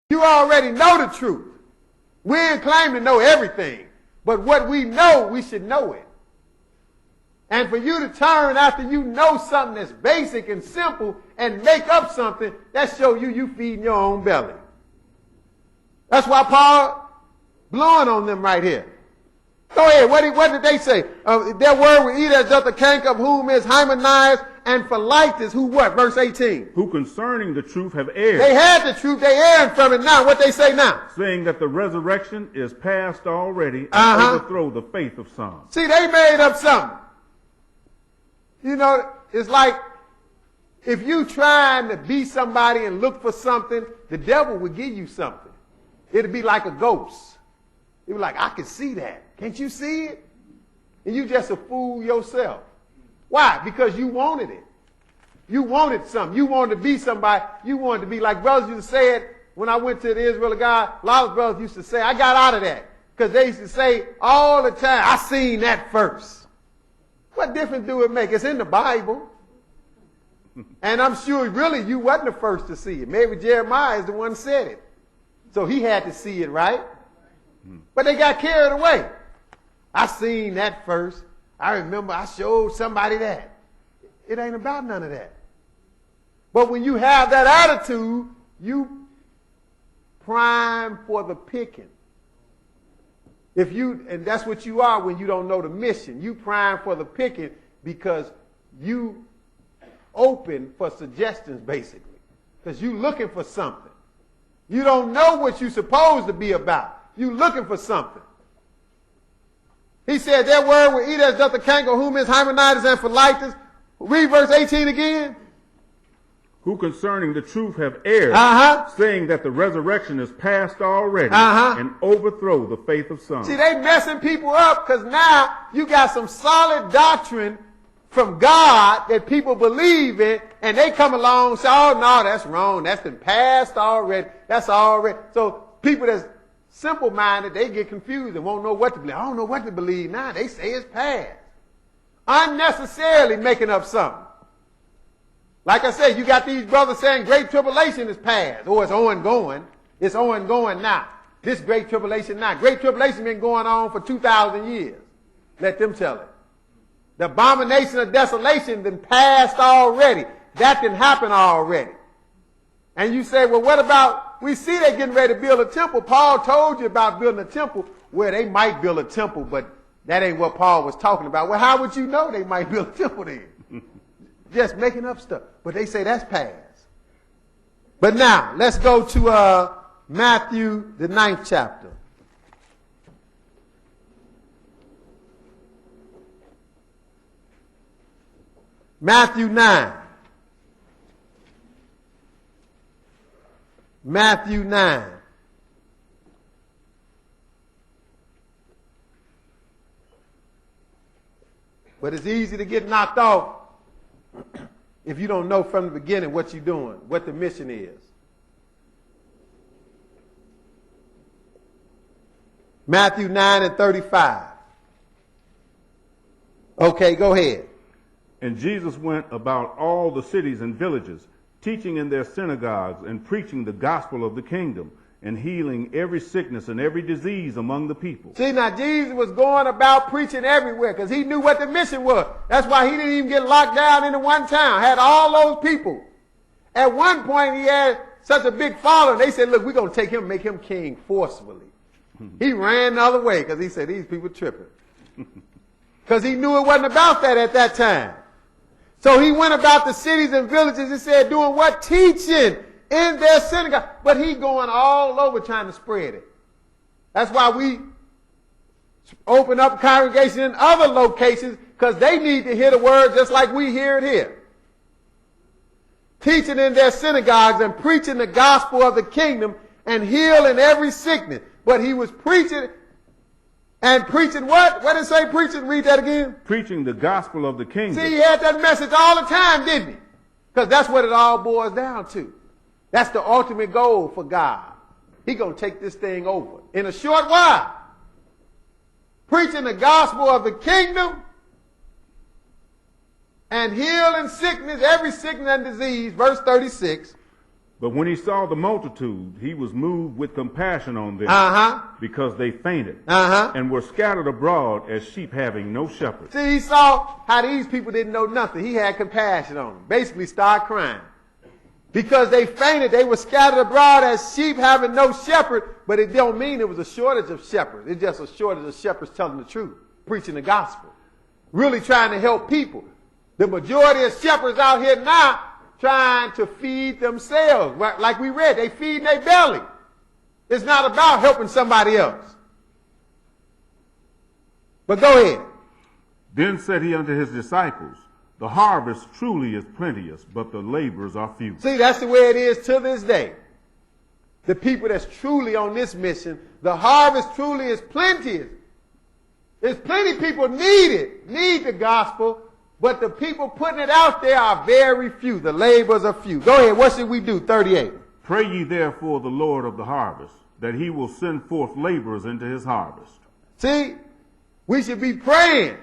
You already know the truth. We ain't claim to know everything. But what we know, we should know it. And for you to turn after you know something that's basic and simple and make up something, that shows you feeding your own belly. That's why Paul blowing on them right here. Go ahead. What did they say? Their word will eat as doth the canker, of whom is Hymenaeus, and Philetus, who what? Verse 18. Who concerning the truth have erred. They had the truth. They erred from it now. What they say now? Saying that the resurrection is past already and overthrow the faith of some. See, they made up something. You know, it's like if you trying to be somebody and look for something, the devil will give you something. It'll be like a ghost. It'll be like, I can see that. Can't you see it? And you just a fool yourself. Why? Because you wanted it. You wanted something. You wanted to be somebody. You wanted to be like brothers used to say it when I went to the Israel of God. A lot of brothers used to say, I got out of that. Because they used to say all the time, I seen that first. What difference do it make? It's in the Bible. And I'm sure really you wasn't the first to see it. Maybe Jeremiah is the one who said it. So he had to see it, right? But they got carried away. I seen that first. I remember I showed somebody that. It ain't about none of that. But when you have that attitude, you prime for the picking. And that's what you are when you don't know the mission. You prime for the picking because you open for suggestions, basically. Because you looking for something. You don't know what you're supposed to be about. You looking for something. He said, their word will eat as doth the canker, whom is Hymenaeus and Philetus. Read verse 18 again. Who concerning the truth have erred, saying that the resurrection is past already, and overthrow the faith of some. See, they messing people up because now you got some solid doctrine from God that people believe in, and they come along and say, oh, no, that's wrong. That's been passed already. That's already. So people that's simple-minded, they get confused and won't know what to believe. I don't know what to believe now. They say it's past. Unnecessarily making up something. Like I said, you got these brothers saying great tribulation is past, or it's ongoing. It's ongoing now. This great tribulation now. Great tribulation been going on for 2,000 years. Let them tell it. The abomination of desolation been passed already. That didn't happen already. And you say, well, what about, we see they getting ready to build a temple. Paul told you about building a temple where they might build a temple, but that ain't what Paul was talking about. Well, how would you know they might build a temple then? Just making up stuff. But they say that's past. But now, let's go to Matthew, the 9th chapter. Matthew 9. Matthew 9. But it's easy to get knocked off if you don't know from the beginning what you're doing, what the mission is. Matthew 9 and 35. Okay, go ahead. And Jesus went about all the cities and villages, teaching in their synagogues and preaching the gospel of the kingdom, and healing every sickness and every disease among the people. See, now Jesus was going about preaching everywhere because he knew what the mission was. That's why he didn't even get locked down into one town. Had all those people. At one point, he had such a big following. They said, look, we're going to take him, make him king forcefully. He ran the other way because he said, these people tripping. Because he knew it wasn't about that at that time. So he went about the cities and villages, he said, doing what? Teaching in their synagogue. But he going all over trying to spread it. That's why we open up congregation in other locations, because they need to hear the word just like we hear it here. Teaching in their synagogues and preaching the gospel of the kingdom and healing every sickness. But he was preaching and preaching what? What did it say preaching? Read that again. Preaching the gospel of the kingdom. See, he had that message all the time, didn't he? Because that's what it all boils down to. That's the ultimate goal for God. He's going to take this thing over in a short while. Preaching the gospel of the kingdom and healing sickness, every sickness and disease. Verse 36. But when he saw the multitude, he was moved with compassion on them, because they fainted, and were scattered abroad as sheep having no shepherd. See, he saw how these people didn't know nothing. He had compassion on them. Basically started crying. Because they fainted, they were scattered abroad as sheep having no shepherd, but it don't mean it was a shortage of shepherds. It's just a shortage of shepherds telling the truth, preaching the gospel, really trying to help people. The majority of shepherds out here now trying to feed themselves. Like we read, they feed their belly. It's not about helping somebody else. But go ahead. Then said he unto his disciples, the harvest truly is plenteous, but the laborers are few. See, that's the way it is to this day. The people that's truly on this mission, the harvest truly is plenteous. There's plenty of people need the gospel, but the people putting it out there are very few. The laborers are few. Go ahead, what should we do? 38. Pray ye therefore the Lord of the harvest, that he will send forth laborers into his harvest. See, we should be praying.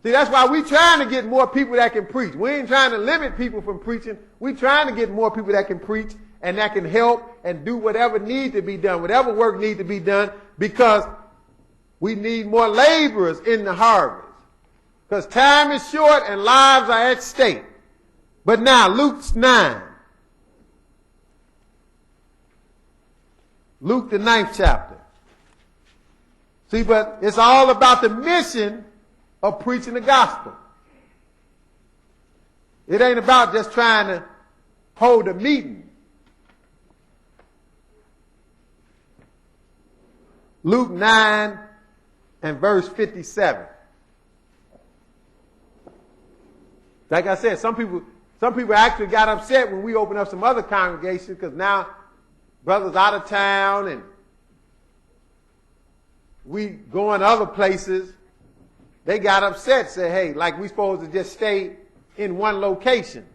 See, that's why we're trying to get more people that can preach. We ain't trying to limit people from preaching. We're trying to get more people that can preach and that can help and do whatever needs to be done, whatever work needs to be done, because we need more laborers in the harvest. Because time is short and lives are at stake. But now, Luke 9. Luke the 9th chapter. See, but it's all about the mission of preaching the gospel. It ain't about just trying to hold a meeting. Luke 9 and verse 57. Like I said, some people actually got upset when we opened up some other congregations because now brothers out of town and we going other places. They got upset, said, hey, like we supposed to just stay in one location.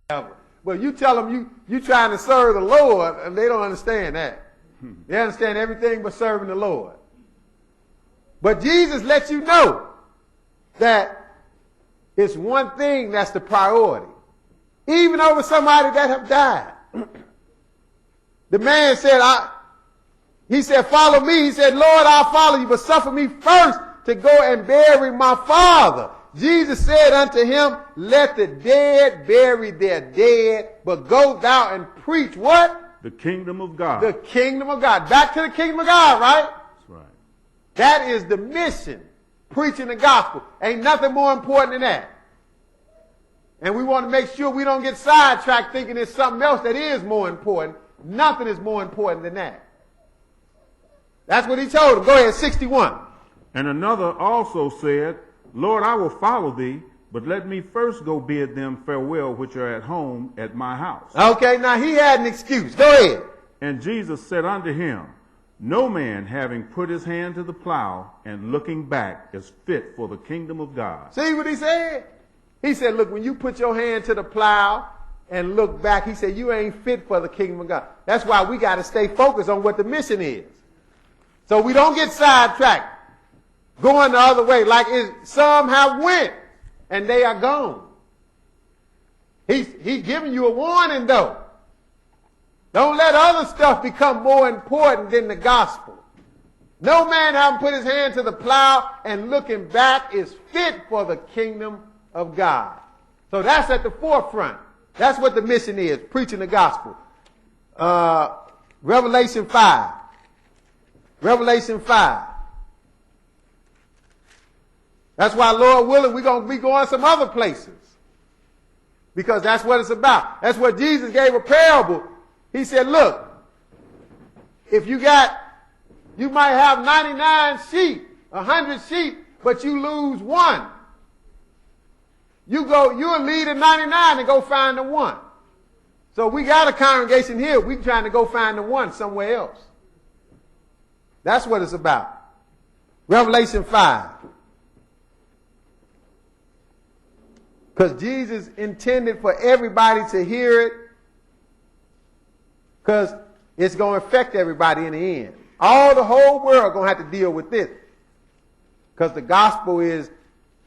But you tell them you trying to serve the Lord, and they don't understand that. They understand everything but serving the Lord. But Jesus lets you know that it's one thing that's the priority. Even over somebody that have died. The man said, he said, follow me. He said, Lord, I'll follow you, but suffer me first to go and bury my father. Jesus said unto him, let the dead bury their dead, but go thou and preach what? The kingdom of God. The kingdom of God. Back to the kingdom of God, right? That's right. That is the mission. Preaching the gospel. Ain't nothing more important than that. And we want to make sure we don't get sidetracked thinking there's something else that is more important. Nothing is more important than that. That's what he told him. Go ahead, 61. And another also said, Lord, I will follow thee, but let me first go bid them farewell which are at home at my house. Okay, now he had an excuse. Go ahead. And Jesus said unto him, no man having put his hand to the plow and looking back is fit for the kingdom of God. See what he said? He said, look, when you put your hand to the plow and look back, he said, you ain't fit for the kingdom of God. That's why we got to stay focused on what the mission is. So we don't get sidetracked. Going the other way, like some have went and they are gone. He's giving you a warning though. Don't let other stuff become more important than the gospel. No man having put his hand to the plow and looking back is fit for the kingdom of God. So that's at the forefront. That's what the mission is, preaching the gospel. Revelation 5. Revelation 5. That's why, Lord willing, we're going to be going some other places. Because that's what it's about. That's what Jesus gave a parable. He said, look, if you might have 99 sheep, 100 sheep, but you lose one. You'll lead the 99 and go find the one. So we got a congregation here. We're trying to go find the one somewhere else. That's what it's about. Revelation 5. Because Jesus intended for everybody to hear it. Because it's going to affect everybody in the end. The whole world going to have to deal with this. Because the gospel is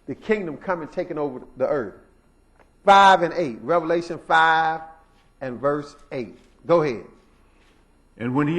the kingdom coming, taking over the earth. 5 and 8. Revelation 5 and verse 8. Go ahead. And when he